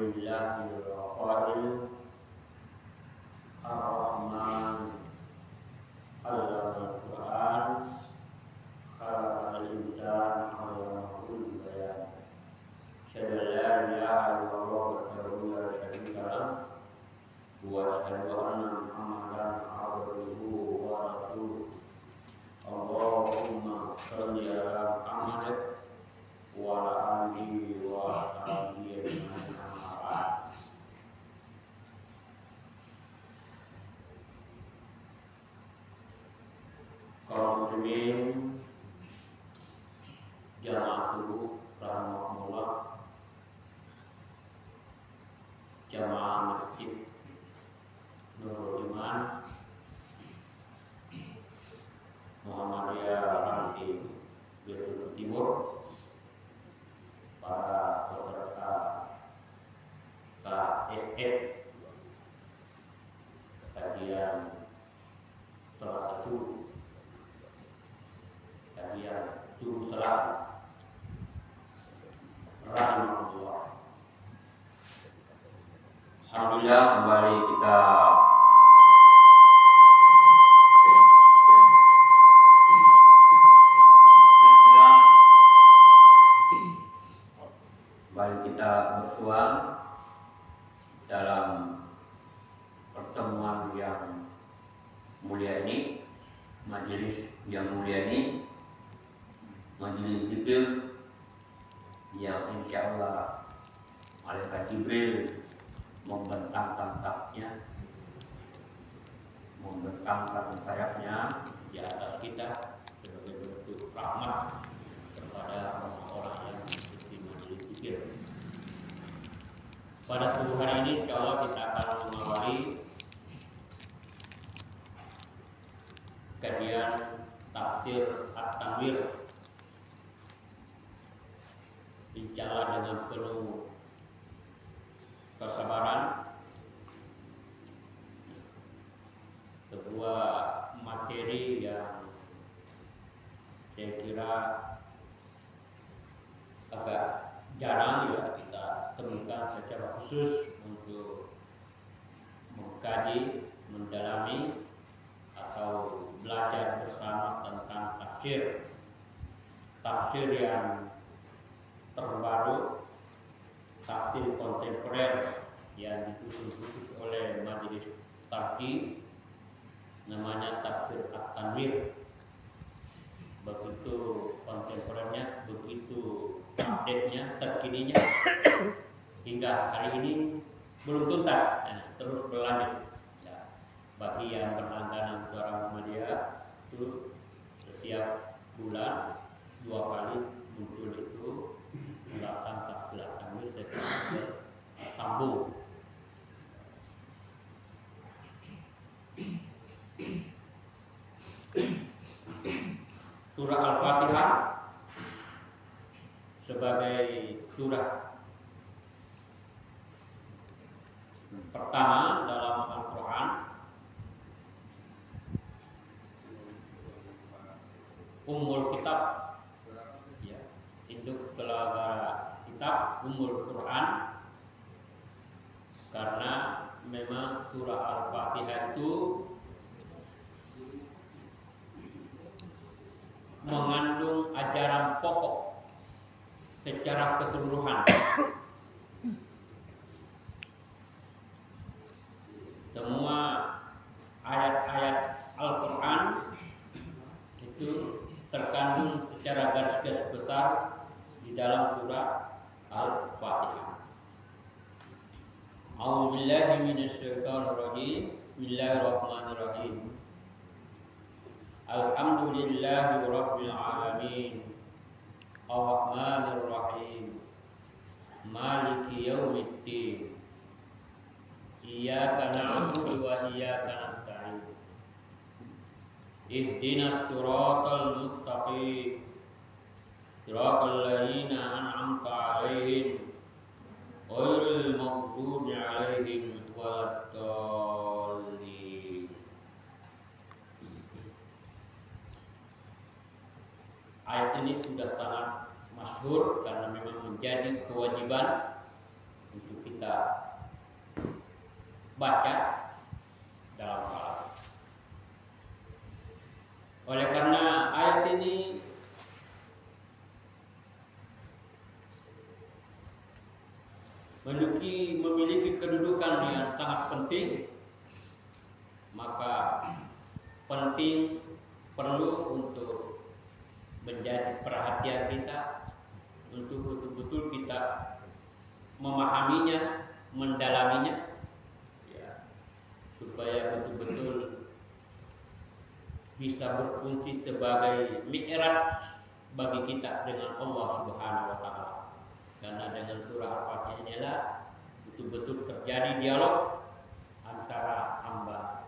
Alhamdulillahil Qail Ar-Rahman Allama Al-Quran Khalaqal Insan Allamahul Bayan. Asyhadu an la ilaha illallah wahdahu la syarika lah wa asyhadu anna Muhammadan abduhu wa rasuluh. Allahumma shalli ala Muhammad wa ala alihi wa sahbihi ajma'in. Kaum muslimin jamaah subuh rahimahumullah, jamaah masjid Nurul Iman Muhammadiyah Ranti Betul Timur, para peserta KSS kajian Selasa subuh, kajian subuh Selasa rahimahullah. Alhamdulillah, kembali kita bersuara dalam pertemuan yang mulia ini, majelis yang mulia ini, majelis zikir yang insyaallah malaikat Jibril membentangkan sayapnya, di atas kita sebagai bentuk rahmat kepada orang-orang yang di majelis zikir. Pada subuh hari ini insyaallah kita akan mengawali kajian tafsir At-Tanwir, insyaallah dengan penuh kesabaran, sebuah materi yang saya kira agak jarang ya kita temukan secara khusus untuk mengkaji, mendalami atau belajar bersama tentang tafsir yang terbaru, tafsir kontemporer yang disusun khusus oleh Majelis Tarji, namanya tafsir At-Tanwir. Begitu kontemporernya, begitu update-nya, terkininya, hingga hari ini belum tuntas, terus berlanjut. Ya, bagi yang berlangganan Suara Muhammadiyah itu setiap bulan 2 kali muncul itu ulasan tafsir At-Tanwir secara sambung. Surah Al-Fatihah sebagai surah pertama dalam Al-Quran, Ummul Kitab, ya, induk selagara kitab, Ummul Quran, karena memang surah Al-Fatihah itu mengandung ajaran pokok secara keseluruhan. Semua ayat-ayat Al-Quran itu terkandung secara garis-garis besar di dalam surah Al-Fatihah. A'udzubillahi minasyaitonirrajim. Bismillahirrahmanirrahim. Alhamdulillahi rabbil alamin. Ar-Rahmanir Rahim. Maliki yaumiddin. Iyyaka na'budu wa iyyaka nasta'in. Ihdinas siratal mustaqim. Siratal ladzina an'amta 'alaihim ghairil maghdubi 'alaihim waladdallin. Ayat ini sudah sangat masyhur karena memang menjadi kewajiban untuk kita Oleh karena ayat ini memiliki kedudukan yang sangat penting, maka penting perlu untuk menjadi perhatian kita untuk betul-betul kita memahaminya, mendalaminya, ya, supaya betul-betul bisa berfungsi sebagai mi'raj bagi kita dengan Allah Subhanahu wa taala. Karena dengan surah Al-Fatihah inilah betul-betul terjadi dialog antara hamba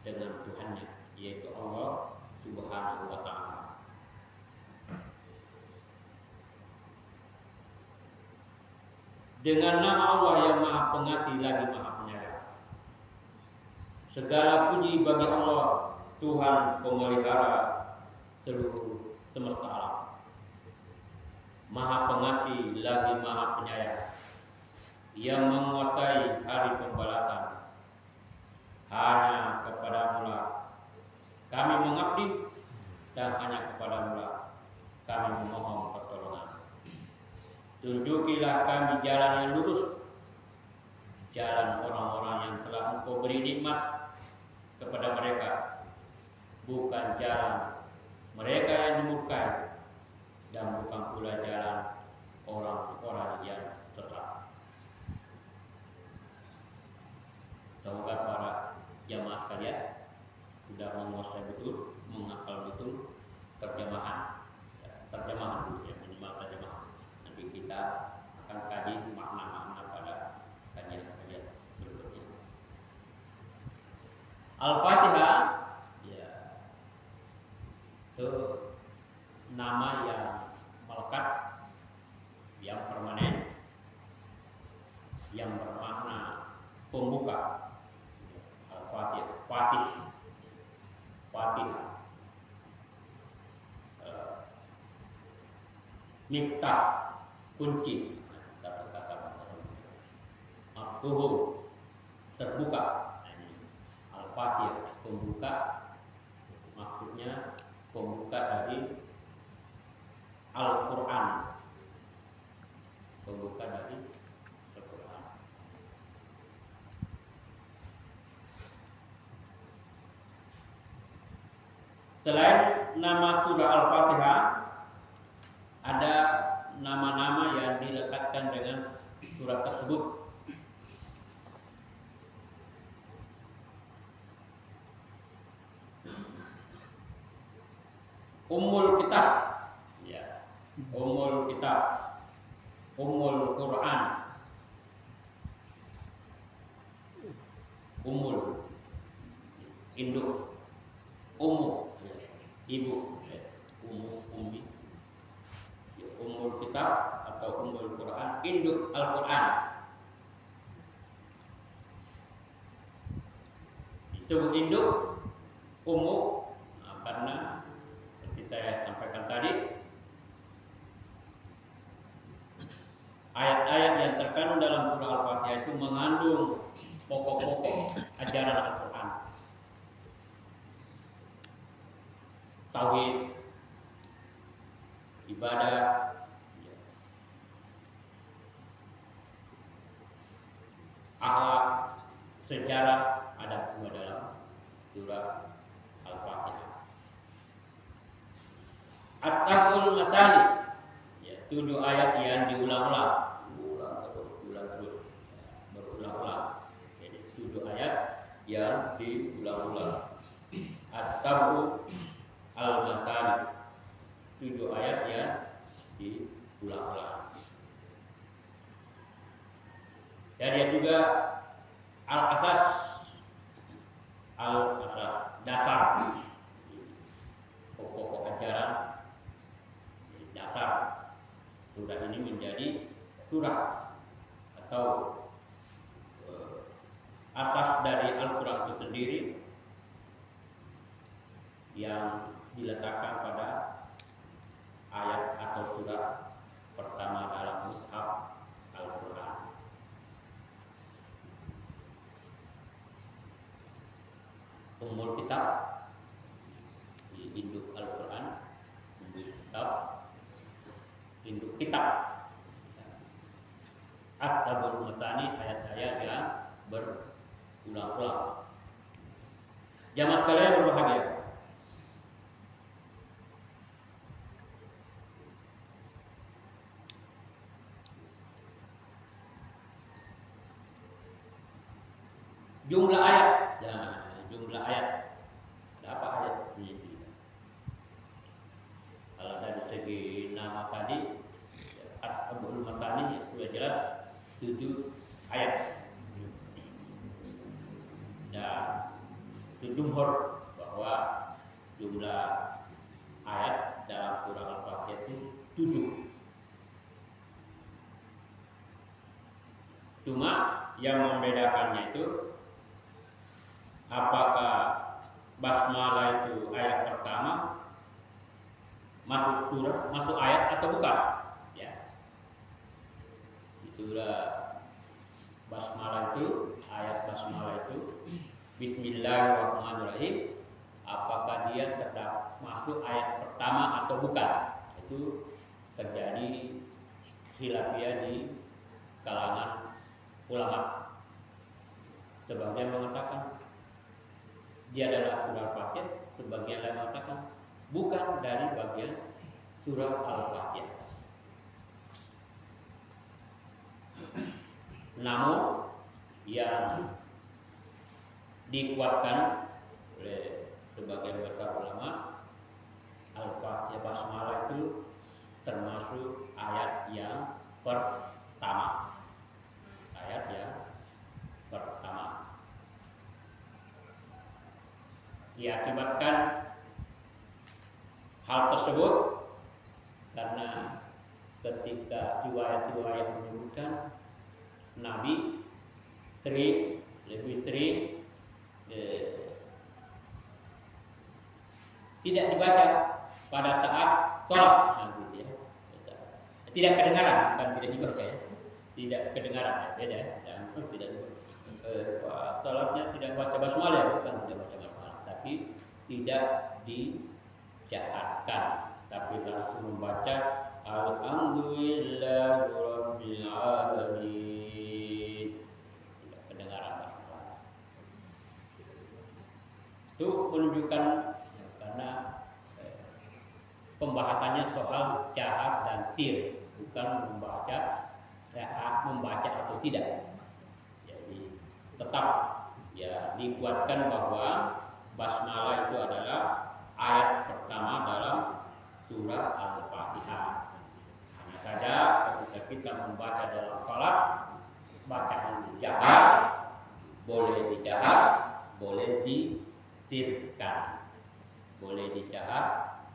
dengan Tuhannya, yaitu Allah Subhanahu wa taala. Dengan nama Allah yang Maha Pengasih lagi Maha Penyayang. Segala puji bagi Allah, Tuhan pemelihara seluruh semesta alam. Maha Pengasih lagi Maha Penyayang, yang menguasai hari pembalasan. Hanya kepadamu lah kami mengabdi, dan hanya kepadamu lah kami memohon pertolongan. Tunjukilah kami jalan yang lurus, jalan orang-orang yang telah Engkau beri nikmat kepada mereka, bukan jalan mereka yang dimurkai, dan bukan pula jalan orang-orang yang sesat. Semoga para jamaah sekalian sudah menguasai betul, menghafal betul terjemahan dulu ya, minimal terjemahan. Nanti kita akan kaji makna-makna pada kajian-kajian berikutnya. Al-Fatihah ya, itu nama yang melekat, yang permanen, yang bermakna pembuka. Al-Fatihah, Fatihah, miftah, kunci, kata-kata maftuh, terbuka. Al-Fatihah, pembuka, maksudnya pembuka dari Al-Quran, pembuka dari Al-Quran. Selain nama surah Al-Fatihah, ada nama-nama yang dilekatkan dengan surat tersebut. Ummul Kitab, ya, Ummul Kitab, Ummul Quran, Ummul, induk, Ummu, ibu, Ummi, Ummul Kitab atau Ummul Quran, induk Al-Quran. Disebut induk, Ummu, karena seperti saya sampaikan tadi, ayat-ayat yang terkandung dalam surah Al-Fatihah itu mengandung pokok-pokok ajaran Al-Quran. Tauhid, ibadah, akhlak, sejarah, ada semua dalam surah Al-Fatihah. At-Tabul Masali, ya, 7 ayat yang diulang-ulang, berulang-ulang. Jadi 7 ayat yang diulang-ulang. At-Tabul Al-Masali, 7 ayat yang diulang-ulang. Saya lihat juga Al-Asas, dasar, pokok ajaran dasar. Surah ini menjadi surah atau asas dari Al-Quran itu sendiri yang diletakkan pada ayat atau surah pertama dalam mushaf Al-Quran. Ummul Kitab, induk Al-Quran, induk kitab. Ashabul Masani, ayat-ayat yang berulang-ulang. Jamaah sekalian berbahagia. Jumlah ayat, jumlah ayat. Ada apa ayat ini? Kalau dari segi nama tadi, Ashabul Masani sudah jelas 7 ayat. Dan itu jumhur bahwa jumlah ayat dalam surah Al-Fatihah itu 7. Cuma yang membedakannya itu apakah basmalah itu ayat pertama masuk surah, masuk ayat atau bukan? Ya. Itulah basmalah itu, ayat basmalah itu Bismillahirrahmanirrahim. Apakah dia tetap masuk ayat pertama atau bukan? Itu terjadi khilafiyah di kalangan ulama. Sebagian mengatakan dia adalah surah Al-Fatihah, sebagian lain mengatakan bukan dari bagian surah Al-Fatihah. Namun yang dikuatkan oleh sebagian besar ulama, Al-Fatihah basmalah itu termasuk ayat yang pertama. Ayat yang pertama. Diakibatkan hal tersebut karena ketika riwayat-riwayat menyebutkan Nabi lebih sering tidak dibaca pada saat sholat, gitu ya. Tidak kedengaran, bukan tidak dibaca ya. Tidak kedengaran, beda ya. Dan tidak sholatnya tidak baca basmalah, bukan tidak baca basmalah, tapi tidak dijahatkan, tapi langsung membaca Alhamdulillahirabbil alamin. Tidak kedengaran basmalah. Itu menunjukkan karena pembahasannya soal jahat dan sir, bukan membaca atau tidak. Jadi tetap ya dikuatkan bahwa basmalah itu adalah ayat pertama dalam surah Al-Fatihah. Hanya saja ketika kita membaca dalam salat, bacaan jahat, boleh dijahat, boleh disirkan. Boleh dijahat,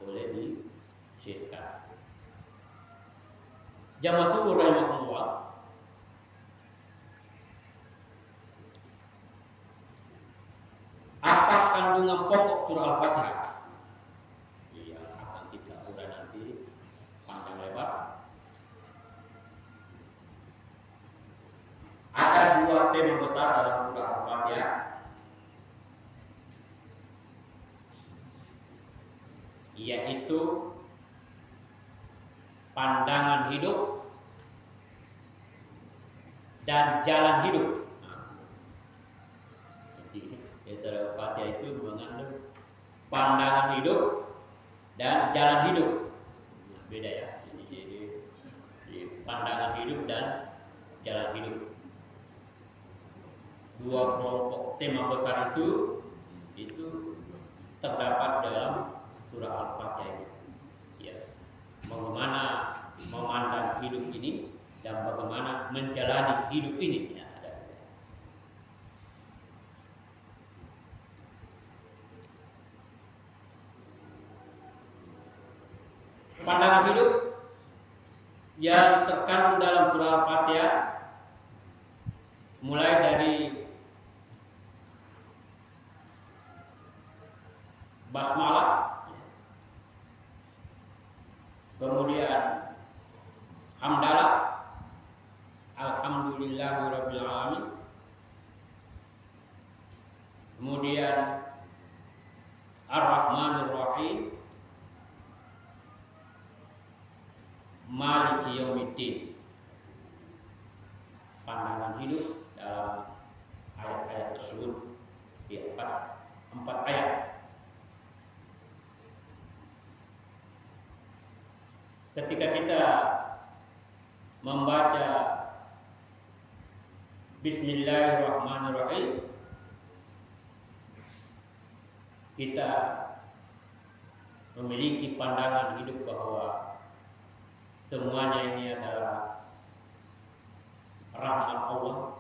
boleh disirkan. Jamaah subur rahimahullah. Apa kandungan pokok surah Al-Fatihah? Yang akan kita urai nanti panjang lebar. Ada 2 tema besar dalam surah Al-Fatihah. Yaitu pandangan hidup dan jalan hidup. Surah Al-Fatihah itu mengandung pandangan hidup dan jalan hidup. Beda ya. Jadi pandangan hidup dan jalan hidup. 2 kelompok tema besar itu terdapat dalam surah Al-Fatihah. Ya. Bagaimana memandang hidup ini dan bagaimana menjalani hidup ini. Ya. Pandangan hidup yang terkandung dalam surah Al-Fatihah mulai dari basmalah, kemudian hamdalah, alhamdulillahirabbil alamin, kemudian Ar-Rahmanir Rahim, Maliki Yaumiddin. Pandangan hidup dalam ayat-ayat tersebut di empat ayat. Ketika kita membaca Bismillahirrahmanirrahim, kita memiliki pandangan hidup bahwa semuanya ini adalah rahmat Allah.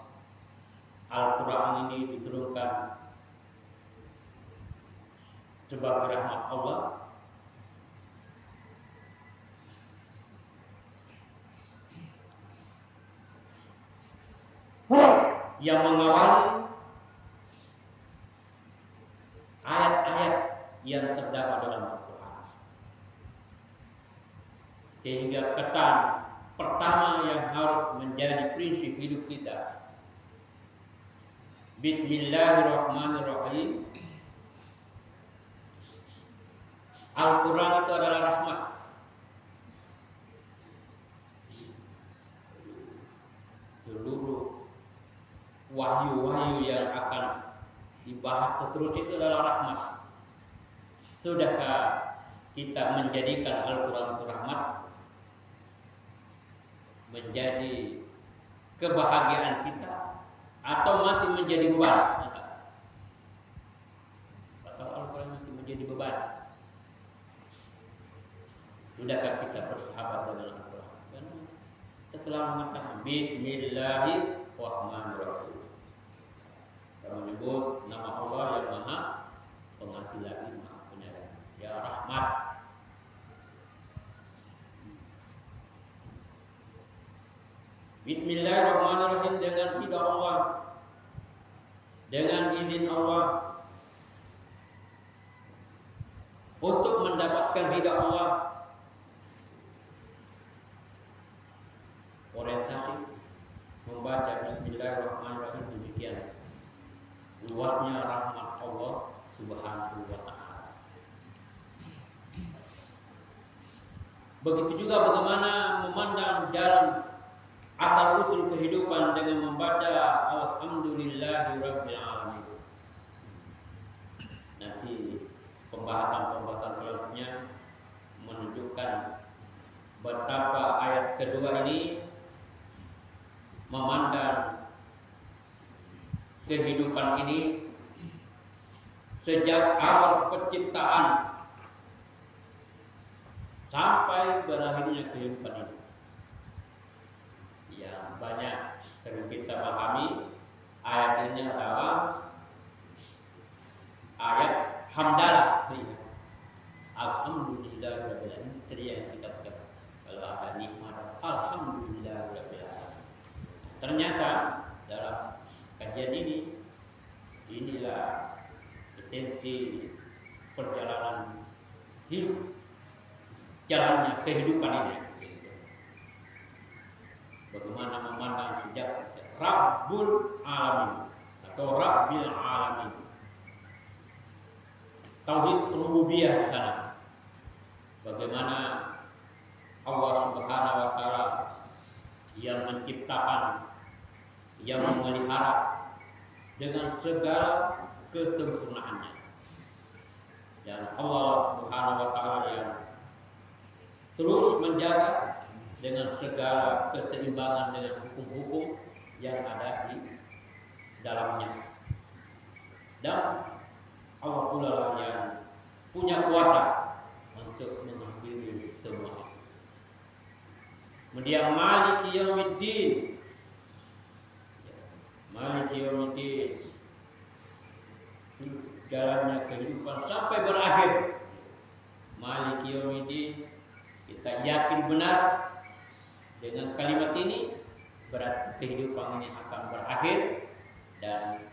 Al-Quran ini diturunkan sebagai rahmat Allah. Yang mengawali ayat-ayat yang terdapat dalam Al-Quran. Sehingga ketan pertama yang harus menjadi prinsip hidup kita, Bismillahirrahmanirrahim. Al-Quran itu adalah rahmat. Seluruh wahyu-wahyu yang akan dibahas terus itu adalah rahmat. Sudahkah kita menjadikan Al-Quran itu rahmat menjadi kebahagiaan kita, atau masih menjadi beban? Atau Al-Quran masih menjadi beban? Sudahkah kita bersahabat dengan Al-Quran? Kita selalu mengatakan Bismillahirrahmanirrahim. Kita menyebut nama Allah yang Maha Pengasih lagi Maha Penyayang, ya Rahmat. Bismillahirrahmanirrahim, dengan ridha Allah, dengan izin Allah. Untuk mendapatkan ridha Allah, orientasi membaca Bismillahirrahmanirrahim demikian luasnya rahmat Allah Subhanahu wa ta'ala. Begitu juga bagaimana memandang jalan asal usul kehidupan dengan membaca Alhamdulillahirabbil alamin. Nanti pembahasan selanjutnya menunjukkan betapa ayat kedua ini memandang kehidupan ini sejak awal penciptaan sampai berakhirnya kehidupan ini. Yang banyak sering kita pahami ayat ini adalah ayat hamdalah. Alhamdulillahirabbil alamin. Sering yang kita baca kalau ada nikmat, alhamdulillahirabbil alamin. Ternyata dalam kajian ini, inilah esensi perjalanan hidup, jalannya kehidupan ini. Bagaimana memandang sejak Rabbul Alamin atau Rabbil Alamin, tauhid rububiyah di sana. Bagaimana Allah Subhanahu wa ta'ala yang menciptakan, yang memelihara dengan segala kesempurnaannya, dan Allah Subhanahu wa ta'ala yang terus menjaga dengan segala keseimbangan dengan hukum-hukum yang ada di dalamnya. Dan Allah pula lah yang punya kuasa untuk mengakhiri semua. Kemudian Maliki Yaumiddin, Maliki Yaumiddin, jalannya kehidupan sampai berakhir. Maliki Yaumiddin, kita yakin benar dengan kalimat ini, berarti kehidupan ini akan berakhir dan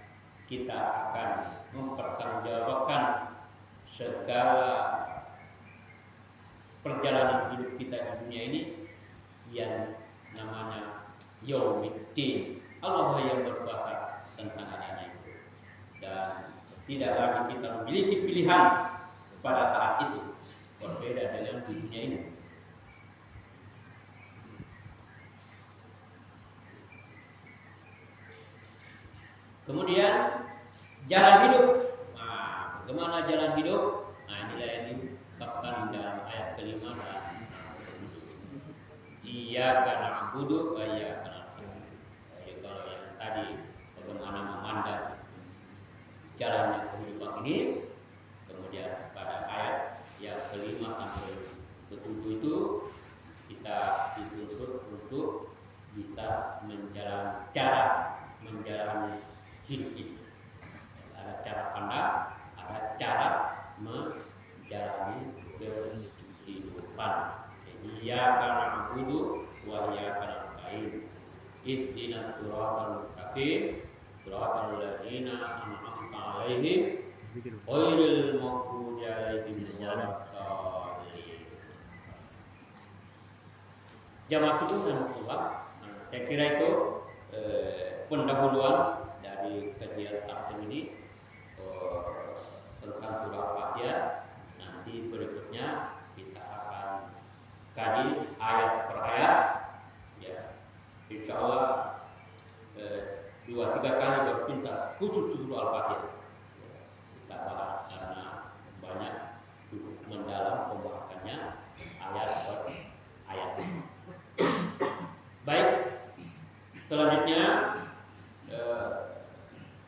kita akan mempertanggungjawabkan segala perjalanan hidup kita di dunia ini yang namanya Yaumiddin. Allah yang berkuasa tentang adanya itu, dan tidak lagi kita memiliki pilihan pada saat itu, berbeda dengan di dunia ini. Kemudian jalan hidup. Nah, bagaimana jalan hidup? Nah, inilah yang diungkapkan dalam ayat kelima dan iyyaka na'budu wa iyyaka nasta'in. Jadi kalau yang tadi bagaimana memandang jalannya kehidupan ini, kemudian pada ayat yang kelima sampai ketujuh itu kita dituntut untuk bisa menjalani hidup ini. Ada cara pandang, ada cara menjalani kehidupan. Iyyaka na'budu wa iyyaka nasta'in. Ihdinas siratal mustaqim, siratal ladzina an'amta 'alaihim ghairil maghdubi 'alaihim waladdallin. Jamaah itu Allah. Saya kira itu pendahuluan dari kajian tafsir ini tentang surah Al-Fatihah. Nanti berikutnya kita akan kaji ayat per ayat, ya. Insya Allah 2-3 kali berpindah khusus surah Al-Fatihah. Kita bahas karena banyak cukup mendalam pembahasannya ayat per ayat. Baik, selanjutnya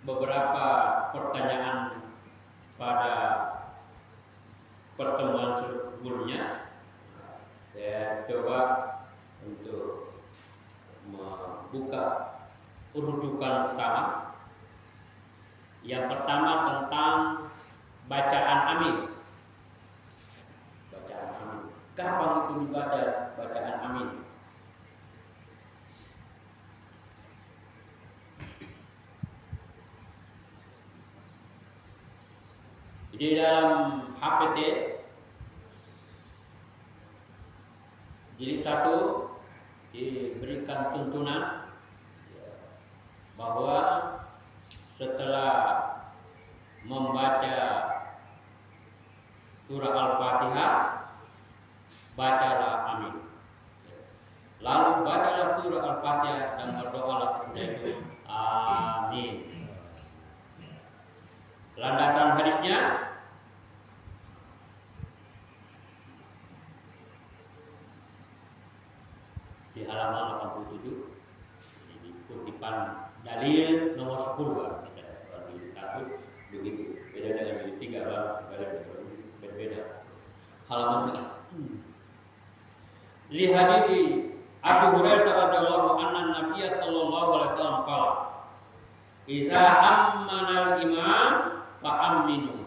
beberapa pertanyaan pada pertemuan sebelumnya. Saya coba untuk membuka rujukan utama. Yang pertama tentang bacaan amin. Bacaan amin. Kapan itu dibaca bacaan amin? Di dalam HPT jilid 1 diberikan tuntunan bahwa setelah membaca surah Al-Fatihah, bacalah amin. Lalu bacalah surah Al-Fatihah dan berdoalah sesudah itu amin. Landasan hadisnya di halaman 87, ini kutipan dalil nomor 10, kalau di 1 begitu, beda dengan di 3 berbeda halamannya. Li hadis Abu Hurairah radhiyallahu anhu Nabi sallallahu alaihi wasallam qala idza ammana al-imam fa'aminu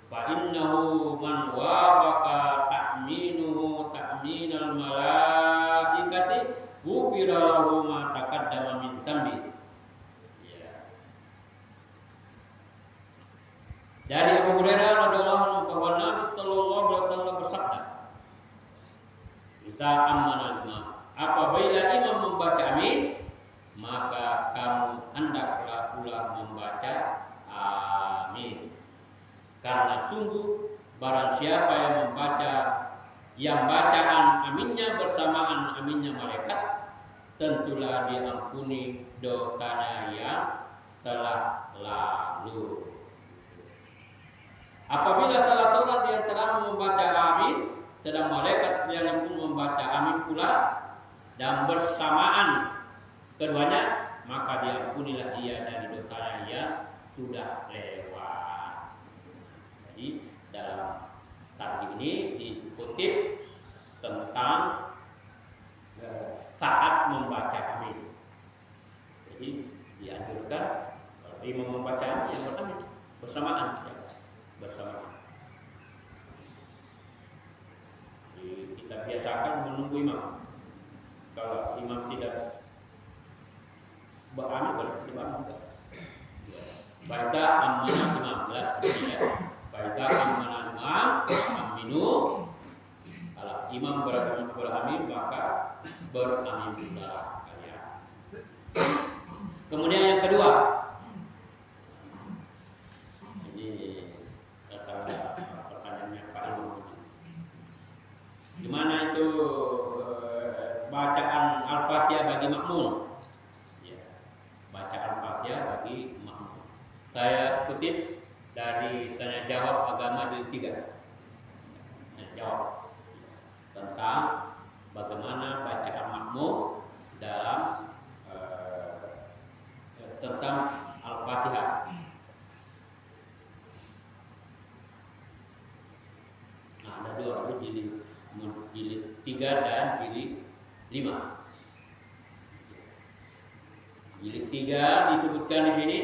fa innahu man wafaqa ta'minuhu ta'minal malaikati ghufira lahu ma taqaddama min dhanbi. Dari Abu Hurairah radhiyallahu anhu bahwa Nabi sallallahu alaihi wasallam bersabda, "Idza ammana al-imam, apabila imam membaca amin, maka kamu hendaklah pula membaca amin. Karena sungguh barang siapa yang membaca bacaan aminnya bersamaan aminnya malaikat, tentulah diampuni dosanya yang telah lalu. Apabila salah seorang di antara membaca amin, sedang malaikat yang pun membaca amin pula dan bersamaan keduanya, maka diampunilah ia dari dosanya yang sudah lewat. Jadi dalam tadi ini dikutip tentang saat membaca amin. Jadi dianjurkan kalau imam membaca amin yang pertama bersamaan. Jadi kita biasakan menunggu imam. Kalau imam tidak beramin berarti imam enggak. Baca amanah imam jelas ya. Baca amanah imam aminu. Kalau imam beramin maka beramin pula kalian. Kemudian yang kedua, ini pertanyaannya Tanya jawab agama jilid 3. Jawab tentang bagaimana bacaan makmum dalam tentang Al-Fatihah. Nah, ada dua, jilid 3 dan jilid 5. Jilid 3 disebutkan di sini.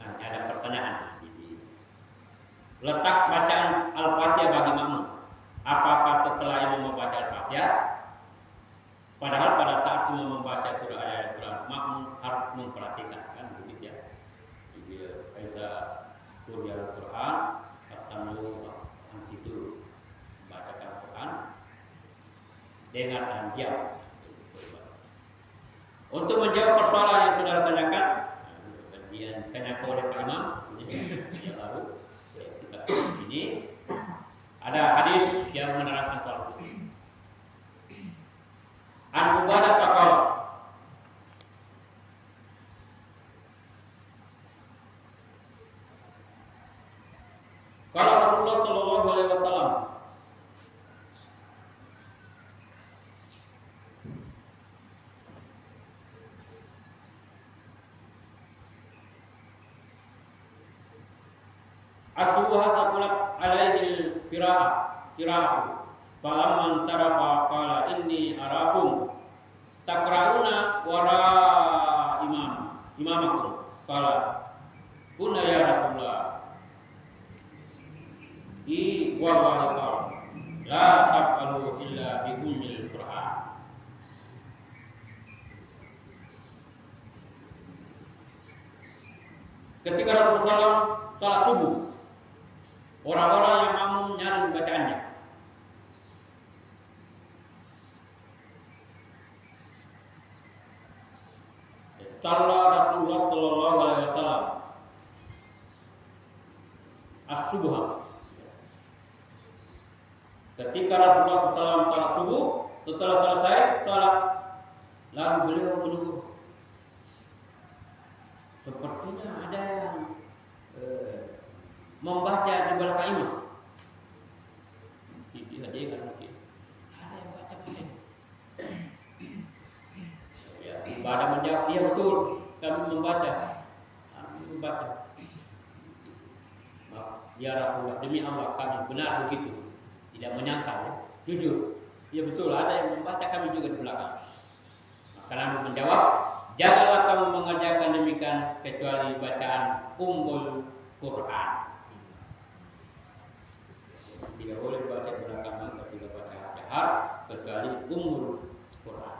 Ada pertanyaan. Letak bacaan Al-Fatihah bagi makmum. Apakah setelah imam membaca Al-Fatihah? Padahal pada saat imam membaca surah Al-Quran, makmum harus memperhatikan, kan begitu ya. Jadi kita surah Al-Quran, katamu itu membacakan Al-Quran, dengar dan diam. Untuk menjawab persoalan yang saudara tanyakan, yang ditanyakan oleh Pak Imam, lalu kita ini ada hadis yang menerangkan soal itu. An Ubadah taqala, kalau Rasulullah Shallallahu Alaihi Wasallam Atuha taqulat alaihi qira'ah falamman tarafa qala inni arakum taqra'una wara imamakum qala kunna ya Rasulullah wa qala la taqalu illa bi ummil Qur'an. Ketika Rasulullah salat subuh, orang-orang yang makmum nyaring bacaannya. Shalla Rasulullah Sallallahu Alaihi Wasallam as-subha. Ketika Rasulullah SAW salat subuh, setelah selesai salat, lalu beliau menunggu. Sepertinya ada yang membaca di belakang imam. Tidak ada yang mungkin. Ada yang baca. Ya, ibadah menjawab, iya betul, kami membaca. Ya Rasulullah, demi Allah kami benar begitu. Tidak menyangka, ya. Jujur. Ya betul, ada yang membaca, kami juga di belakang. Maka Nabi menjawab, janganlah kamu mengerjakan demikian kecuali bacaan Ummul Quran. Tidak boleh baca belakangan, tidak baca jahar kecuali Ummul Quran.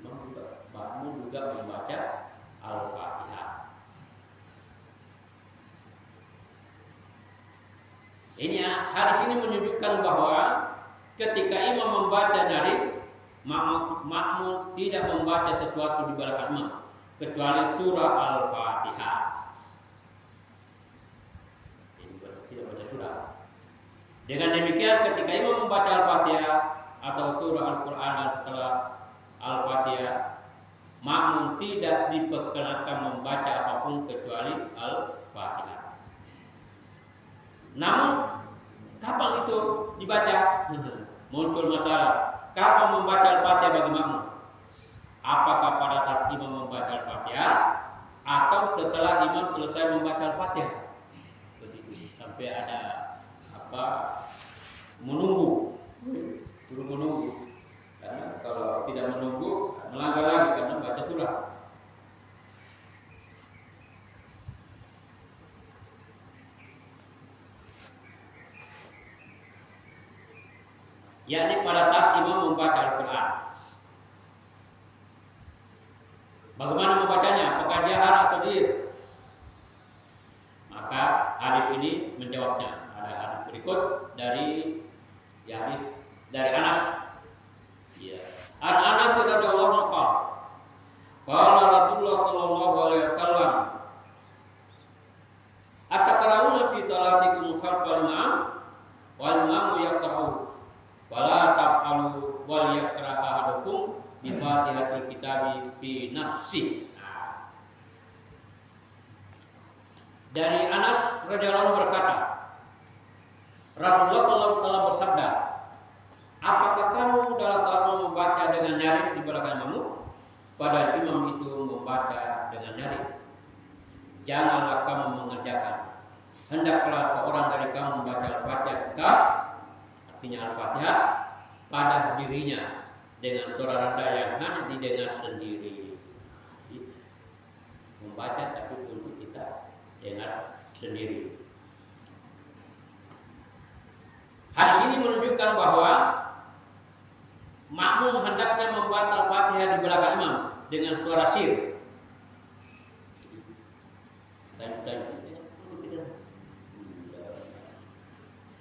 Imam juga, makmum juga membaca Al-Fatihah. Ini hadis ini menunjukkan bahwa ketika imam membaca nyaring, makmum tidak membaca sesuatu di belakang imam kecuali surah Al-Fatihah. Ini tidak baca surah. Dengan demikian ketika imam membaca Al-Fatihah atau surah Al-Quran dan setelah Al-Fatihah, makmum tidak diperkenankan membaca apapun kecuali Al-Fatihah. Namun kapan itu dibaca? Muncul masalah. Kapan membaca Al-Fatihah bagi makmum? Apakah pada saat imam membaca Al-Fatihah atau setelah imam selesai membaca Al-Fatihah? Sampai ada menunggu, turun menunggu. Karena kalau tidak menunggu melanggar lagi karena baca surah. Yakni pada saat imam membaca Al-Quran. Bagaimana membacanya? Apakah jahar atau diir? Maka hadis ini menjawabnya. Ada hadis berikut dari Anas. Ya. Anas radhiyallahu anhu qala Rasulullah sallallahu alaihi wasallam ataqra'una fi salatikum khalfal imam wal imamu yaqra'u wala taf'alu wal yaqra' ahadukum bi Fatihatil kitabi fi nafsi. Dari Anas radhiyallahu anhu berkata, Rasulullah SAW telah bersabda, apakah kamu dalam salat membaca dengan nyaring di belakang imammu? Padahal imam itu membaca dengan nyaring. Janganlah kamu mengerjakan. Hendaklah seorang dari kamu membaca Al-Fatihah, artinya Al-Fatihah, pada dirinya dengan suara rendah yang hanya didengar sendiri. Membaca tapi untuk kita dengar sendiri. Hadis ini menunjukkan bahwa makmum hendaknya membaca Al-Fatihah di belakang imam dengan suara sir.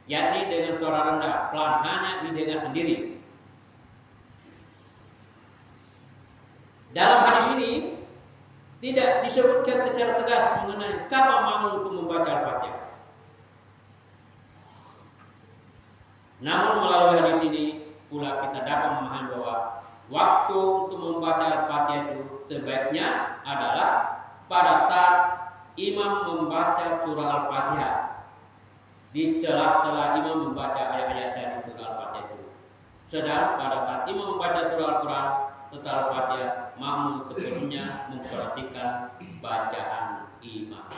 Yakni dengan suara rendah, pelan, hanya didengar sendiri. Dalam hadis ini tidak disebutkan secara tegas mengenai kapan makmum untuk membaca Al-Fatihah. Namun melalui hadis ini pula kita dapat memahami bahwa waktu untuk membaca Al-Fatihah itu sebaiknya adalah pada saat imam membaca surah Al-Fatihah, di celah-celah imam membaca ayat-ayat dari surah Al-Fatihah itu. Sedang pada saat imam membaca surah Al-Quran setelah Al-Fatihah, makmum sepenuhnya memperhatikan bacaan imam.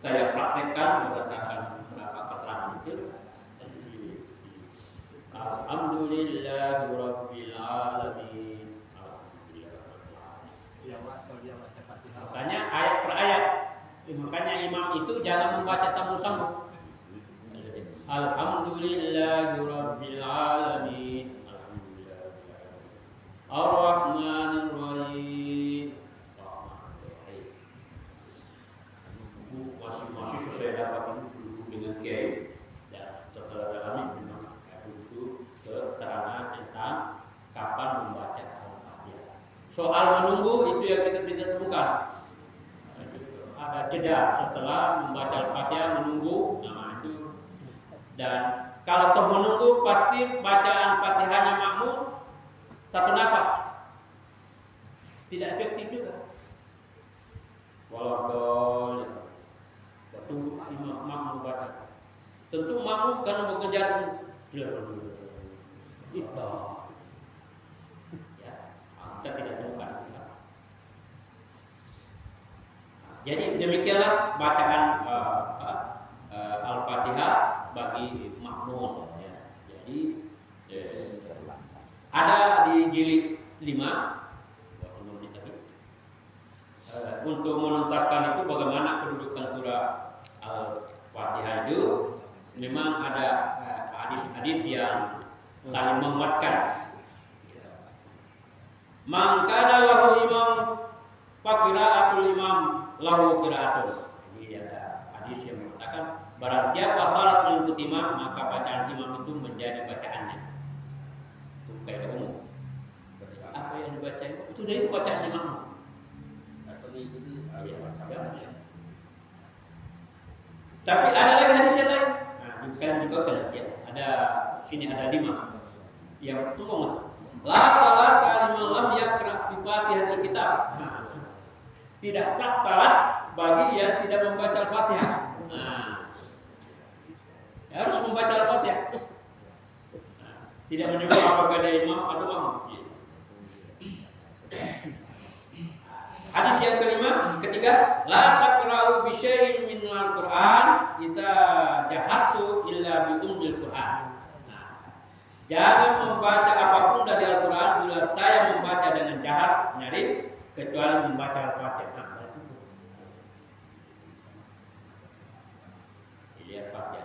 Saya praktekkan berdasarkan beberapa keterangan itu. Alhamdulillahirabbil alamin. Makanya ayat per ayat. Makanya imam itu jangan membaca sambung-sambung. Alhamdulillahirabbil alamin. Ar-Rahmanir Rahim. Masih saya dapat itu dengan kiai. Ya, setelah dalami memang itu keterangan tentang kapan membaca Al-Fatihah. Soal menunggu itu yang kita tidak temukan. Ada jeda setelah membaca Al-Fatihah menunggu, nah itu. Dan kalau toh menunggu pasti bacaan Fatihahnya makmum satu nafas. Tidak efektif juga. Walaupun tunggu imam membaca. Tentu makmum karena mengejar itu. Ya, kita tidak temukan. Jadi demikianlah bacaan Al-Fatihah bagi makmum. Ya. Jadi ada di jilid 5 untuk menuntaskan itu bagaimana kedudukan surah Al-Fatihah itu. Memang ada hadis-hadis yang saling menguatkan. Mangkana lahu imam faqira'atul imam lahu qira'atun. Ini ada hadis yang mengatakan barang siapa salat mengikuti imam maka bacaan imam itu menjadi bacaannya. Itu kayak umum. Apa yang dibaca itu dari itu bacaan imam. Tapi ada lagi hadis yang lain. Nah, misalnya juga ya, ada sini ada 5 yang semua la salata liman lam yaqra bi Fatihatil Kitab. Tidak sah salat bagi yang tidak membaca Al-Fatihah. Nah, harus membaca Al-Fatihah. Nah, tidak menyebut apakah dia imam atau makmum. Hadis yang ketiga, la taqra'u bi syai'in min al-Qur'an idza jahattu illa bi ummil Qur'an. Nah, jangan membaca apapun dari Al-Qur'an bila saya membaca dengan jahat, nyaring, kecuali membaca Al-Fatihah.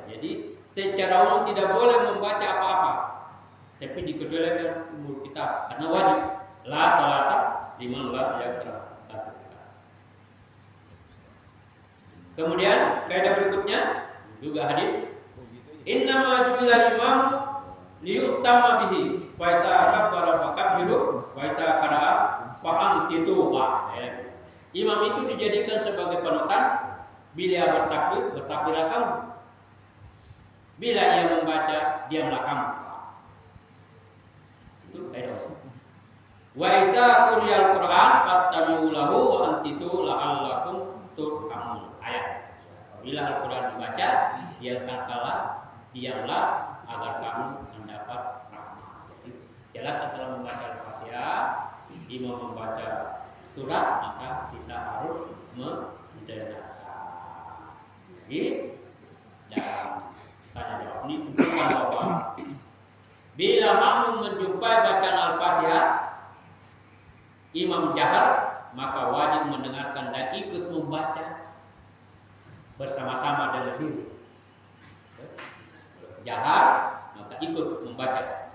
Jadi secara umum tidak boleh membaca apa-apa, tapi dikecualikan umur kitab karena wajib. La salata liman lam yaqra. Kemudian kaidah berikutnya juga hadis innama ju'ila imam liyu'tamma bihi wa idza kabbara fakabbiru wa idza qara'a fa'ansitu. Imam itu dijadikan sebagai panutan. Bila bertakbir, bertakbirlah kamu. Bila ia membaca, diamlah kamu. Itu kaidah. Wa idza quriyal Qur'an fattami'u lahu wa ansitu la'allakum turhamun. Ayat. Bila Al-Qur'an dibaca, diamlah agar kamu mendapat rahmat. Jadi, jelas setelah membaca Al-Fatihah, imam membaca surat, maka kita harus mendengarkan. Jadi, dan tanya jawab ini tunjukkan bahwa bila makmum menjumpai bacaan Al-Fatihah, imam jahar, maka wajib mendengarkan dan ikut membaca bersama-sama dengan diri. Jahar, maka ikut membaca.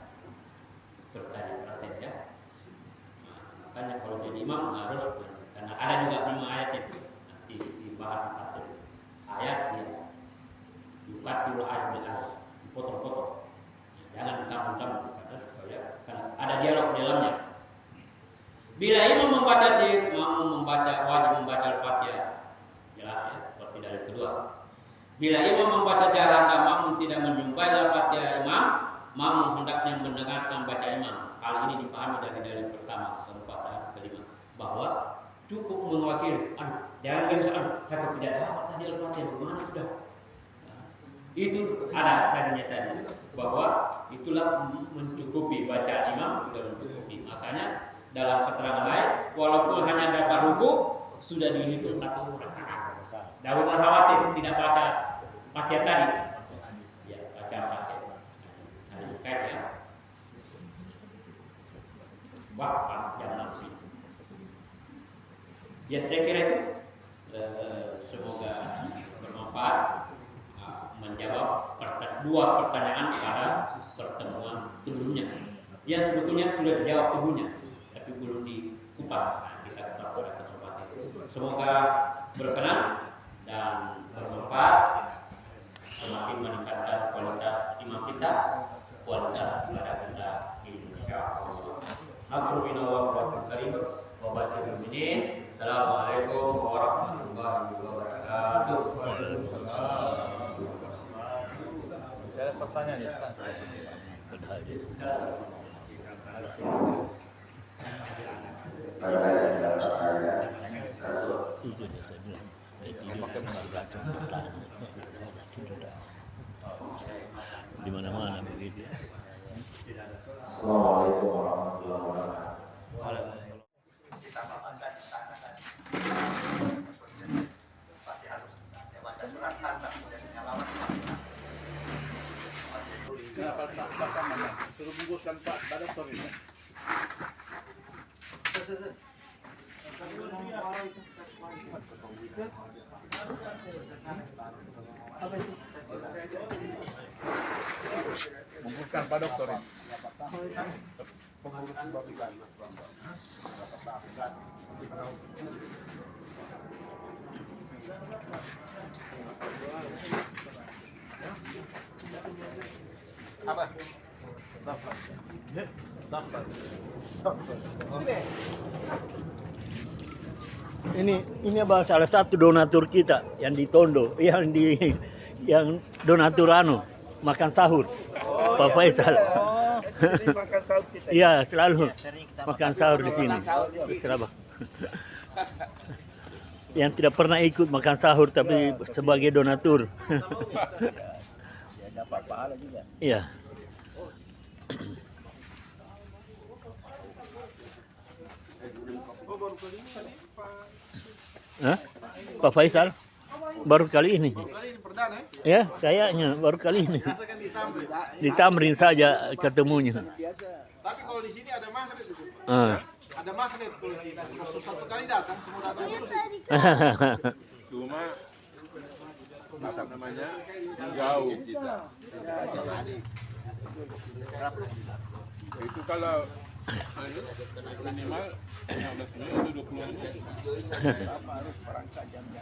Pertanyaan ya. Nah, makanya kalau jadi imam harus, karena ada juga 5 ayat itu nanti dibahas tafsir. Ayat ya, yukatul ayat bil potong-potong. Jangan disambung-sambung karena ada dialog di dalamnya. Bila imam membaca wajib membaca Al-Fatihah. Jelas ya, seperti dari kedua. Bila imam membaca jahar dan makmum tidak menjumpai Al-Fatihah imam, makmum hendaknya mendengarkan baca imam. Hal ini dipahami dari pertama, keempat dan kelima, bahwa cukup mewakili. Jangan gelisah, kata tidak dapat tadi Al-Fatihah, bagaimana sudah? Itu ada tadinya tadi, bahwa itulah mencukupi baca imam sudah mencukupi. Makanya dalam keterangan lain, walaupun hanya dapat ruku sudah dihitung 1 rakaat. Daud khawatir tidak baca Fatihah tadi. Ya, baca Fatihah. Nah, kait ya. Wah, jangan sih. Ya, saya kira itu semoga bermanfaat menjawab 2 pertanyaan pada pertemuan sebelumnya. Yang sebetulnya sudah dijawab sebelumnya, tapi belum dikupas. Kita pada kesempatan itu. Semoga berkenan dan bermanfaat, semakin meningkatkan kualitas iman kita, kualitas ibadah kita, insyaallah. Amin wa barakatuh. Wa basyiril mu'minin. Assalamualaikum warahmatullahi wabarakatuh. Saya ada pertanyaan ya. Itu dia saya bilang. Di mana-mana begitu. Assalamualaikum warahmatullahi wabarakatuh. Suruh bungkuskan Pak Dokter ini. Bungkuskan Pak Dokter ini. Pengurus babikan. Apa? Ini adalah salah satu donatur kita yang di Tondo, yang donatur makan sahur, Pak Faisal. Makan sahur kita. Iya, selalu makan sahur di sini. Yang tidak pernah ikut makan sahur tapi sebagai donatur. Ya, dapat pahala juga. Iya. Hah? Pak Faisal baru kali ini. Perdana Ya, kayaknya baru kali ini. biasa kan di Tamrin. Di Tamrin saja ketemunya. Tapi kalau di sini ada magnet itu. Ah. Ada magnet kalau di sini. Satu kali datang semua datang terus. Cuma apa namanya? Jauh kita. Itu kalau minimal 15 menit atau 20 menit. Apa harus perangkat jam 4.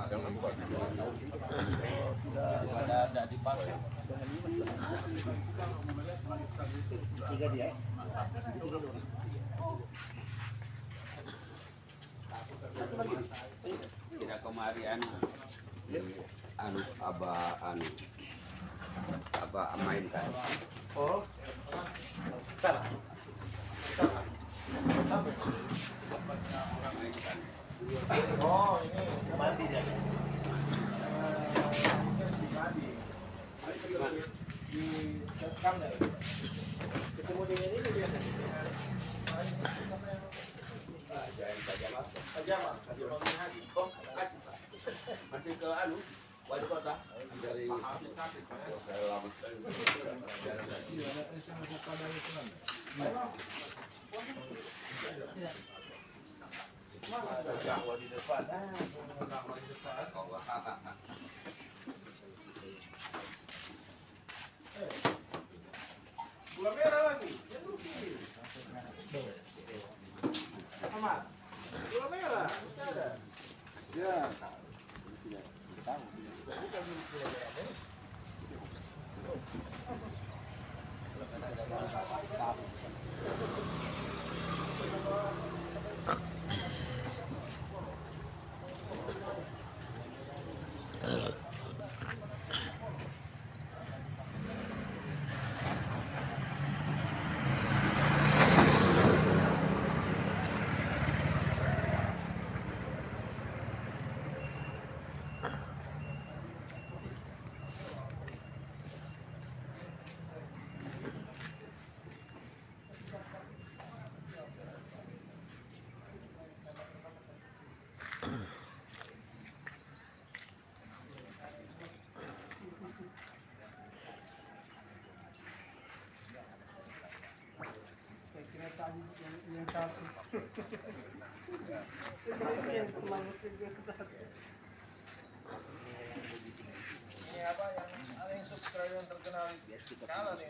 Jam 4. Sudah ada dipakai. Tiga dia. Tidak kemari aba mainkan. Oh. Salah. Oh, ini mandi dia. Direkam deh. Ketemu dengan ini biasa. Masih ke anu, wali kota. Dari di depan. Gula merah lagi. Amat. Gula merah, masih ada. Ya. Ini apa yang subscriber yang terkenal? Kalah nih.